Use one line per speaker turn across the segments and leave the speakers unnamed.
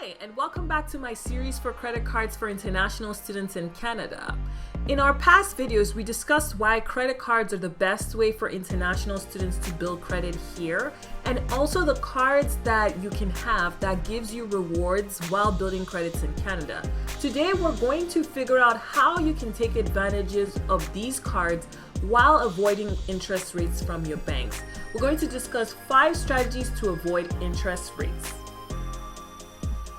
Hi, and welcome back to my series for credit cards for international students in Canada. In our past videos, we discussed why credit cards are the best way for international students to build credit here, and also the cards that you can have that gives you rewards while building credits in Canada. Today, we're going to figure out how you can take advantages of these cards while avoiding interest rates from your banks. We're going to discuss 5 strategies to avoid interest rates.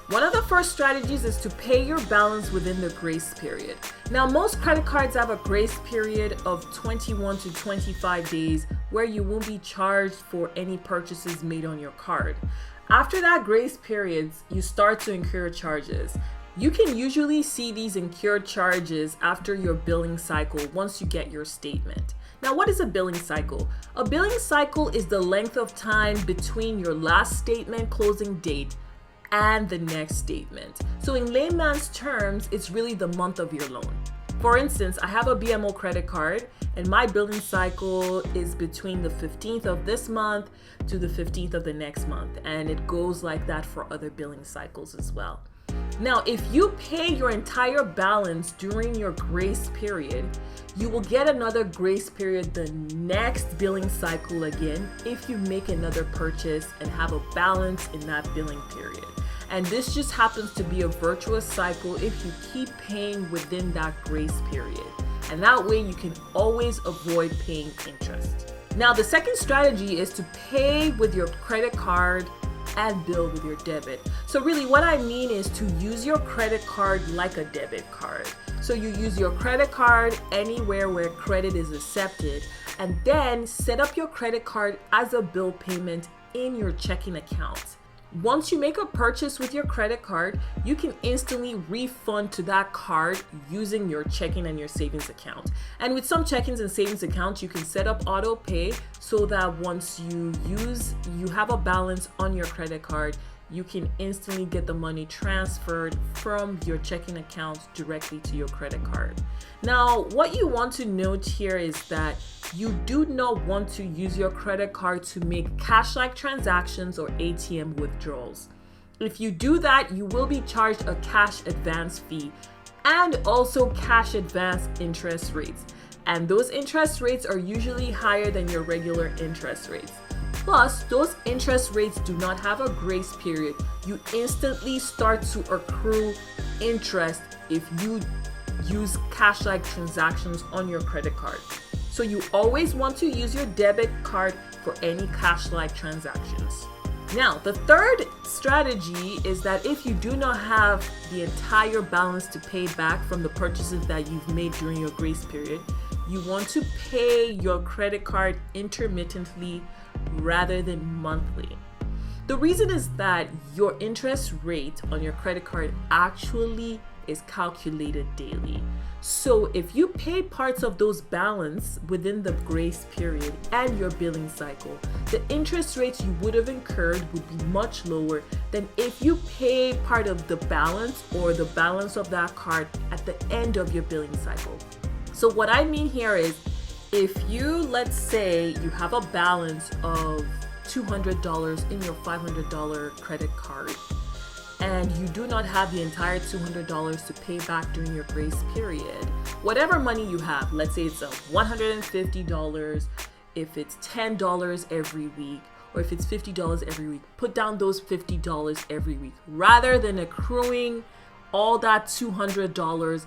One of the first strategies is to pay your balance within the grace period. Now, most credit cards have a grace period of 21 to 25 days where you won't be charged for any purchases made on your card. After that grace period, you start to incur charges. You can usually see these incurred charges after your billing cycle once you get your statement. Now, what is a billing cycle? A billing cycle is the length of time between your last statement closing date and the next statement. So in layman's terms, it's really the month of your loan. For instance, I have a BMO credit card and my billing cycle is between the 15th of this month to the 15th of the next month. And it goes like that for other billing cycles as well. Now, if you pay your entire balance during your grace period, you will get another grace period the next billing cycle again if you make another purchase and have a balance in that billing period. And this just happens to be a virtuous cycle if you keep paying within that grace period. And that way you can always avoid paying interest. Now, the second strategy is to pay with your credit card and bill with your debit. So really what I mean is to use your credit card like a debit card. So you use your credit card anywhere where credit is accepted, and then set up your credit card as a bill payment in your checking account. Once you make a purchase with your credit card, you can instantly refund to that card using your checking and your savings account. And with some checkings and savings accounts, you can set up auto pay so that once you have a balance on your credit card, you can instantly get the money transferred from your checking account directly to your credit card. Now, what you want to note here is that you do not want to use your credit card to make cash-like transactions or ATM withdrawals. If you do that, you will be charged a cash advance fee and also cash advance interest rates. And those interest rates are usually higher than your regular interest rates. Plus, those interest rates do not have a grace period. You instantly start to accrue interest if you use cash-like transactions on your credit card. So you always want to use your debit card for any cash-like transactions. Now, the third strategy is that if you do not have the entire balance to pay back from the purchases that you've made during your grace period, you want to pay your credit card intermittently rather than monthly. The reason is that your interest rate on your credit card actually is calculated daily. So if you pay parts of those balance within the grace period and your billing cycle, the interest rates you would have incurred would be much lower than if you pay part of the balance or the balance of that card at the end of your billing cycle. So what I mean here is, if you, let's say you have a balance of $200 in your $500 credit card, and you do not have the entire $200 to pay back during your grace period, whatever money you have, let's say it's $150, if it's $10 every week, or if it's $50 every week, put down those $50 every week rather than accruing all that $200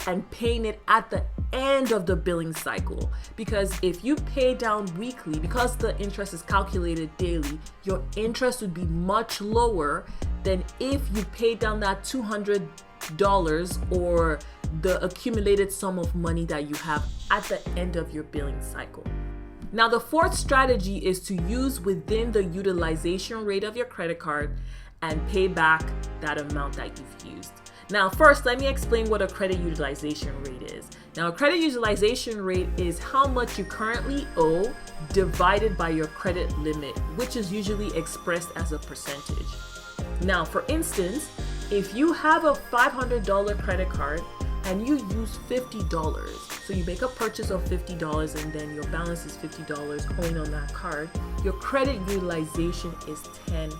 and paying it at the end of the billing cycle. Because if you pay down weekly, because the interest is calculated daily, your interest would be much lower than if you pay down that $200 or the accumulated sum of money that you have at the end of your billing cycle. Now, the fourth strategy is to use within the utilization rate of your credit card and pay back that amount that you've used. Now, first, let me explain what a credit utilization rate is. Now, a credit utilization rate is how much you currently owe divided by your credit limit, which is usually expressed as a percentage. Now, for instance, if you have a $500 credit card and you use $50, so you make a purchase of $50 and then your balance is $50 owing on that card, your credit utilization is 10%.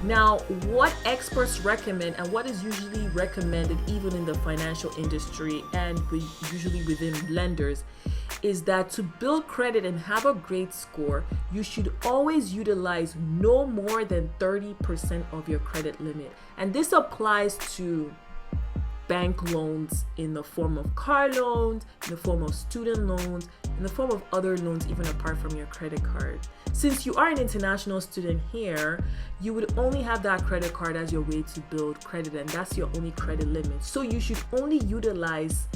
Now, what experts recommend and what is usually recommended even in the financial industry and usually within lenders is that to build credit and have a great score, you should always utilize no more than 30% of your credit limit. And this applies to bank loans in the form of car loans, in the form of student loans, in the form of other loans, even apart from your credit card. Since you are an international student here, you would only have that credit card as your way to build credit, and that's your only credit limit. So you should only utilize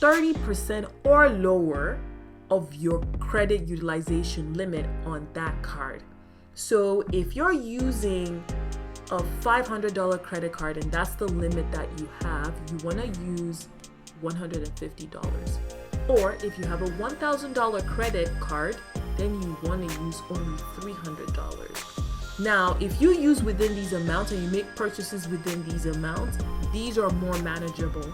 30% or lower of your credit utilization limit on that card. So if you're using a $500 credit card and that's the limit that you have, you want to use $150. Or if you have a $1,000 credit card, then you want to use only $300. Now, if you use within these amounts and you make purchases within these amounts, these are more manageable.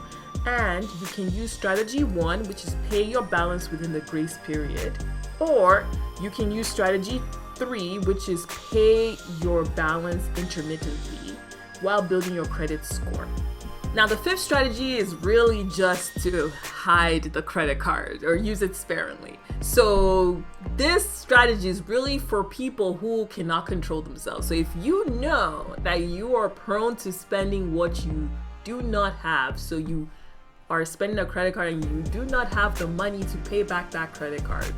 And you can use strategy 1, which is pay your balance within the grace period. Or you can use strategy 3, which is pay your balance intermittently while building your credit score. Now, the 5th strategy is really just to hide the credit card or use it sparingly. So this strategy is really for people who cannot control themselves. So if you know that you are prone to spending what you do not have, so you are spending a credit card and you do not have the money to pay back that credit card,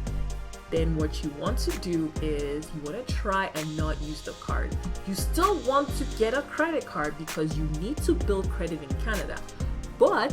then what you want to do is you want to try and not use the card. You still want to get a credit card because you need to build credit in Canada, but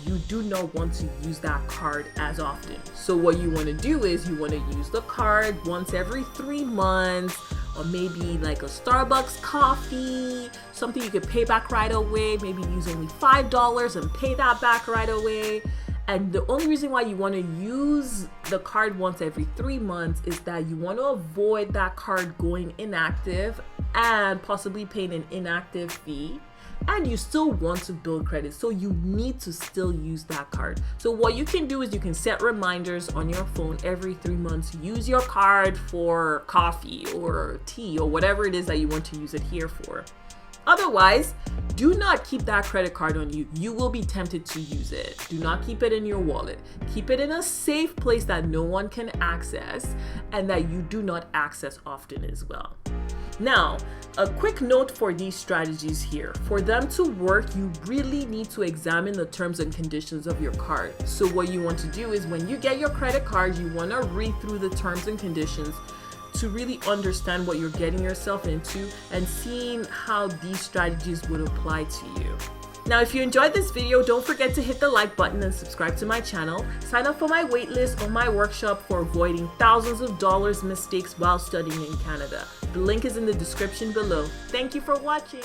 you do not want to use that card as often. So what you want to do is you want to use the card once every 3 months, or maybe like a Starbucks coffee, something you could pay back right away. Maybe use only $5 and pay that back right away. And the only reason why you want to use the card once every 3 months is that you want to avoid that card going inactive and possibly paying an inactive fee. And you still want to build credit, so you need to still use that card. So what you can do is you can set reminders on your phone every 3 months. Use your card for coffee or tea or whatever it is that you want to use it here for. Otherwise, do not keep that credit card on you. You will be tempted to use it. Do not keep it in your wallet. Keep it in a safe place that no one can access and that you do not access often as well. Now, a quick note for these strategies here. For them to work, you really need to examine the terms and conditions of your card. So what you want to do is when you get your credit card, you want to read through the terms and conditions to really understand what you're getting yourself into and seeing how these strategies would apply to you. Now, if you enjoyed this video, don't forget to hit the like button and subscribe to my channel. Sign up for my waitlist on my workshop for avoiding thousands of dollars mistakes while studying in Canada. The link is in the description below. Thank you for watching.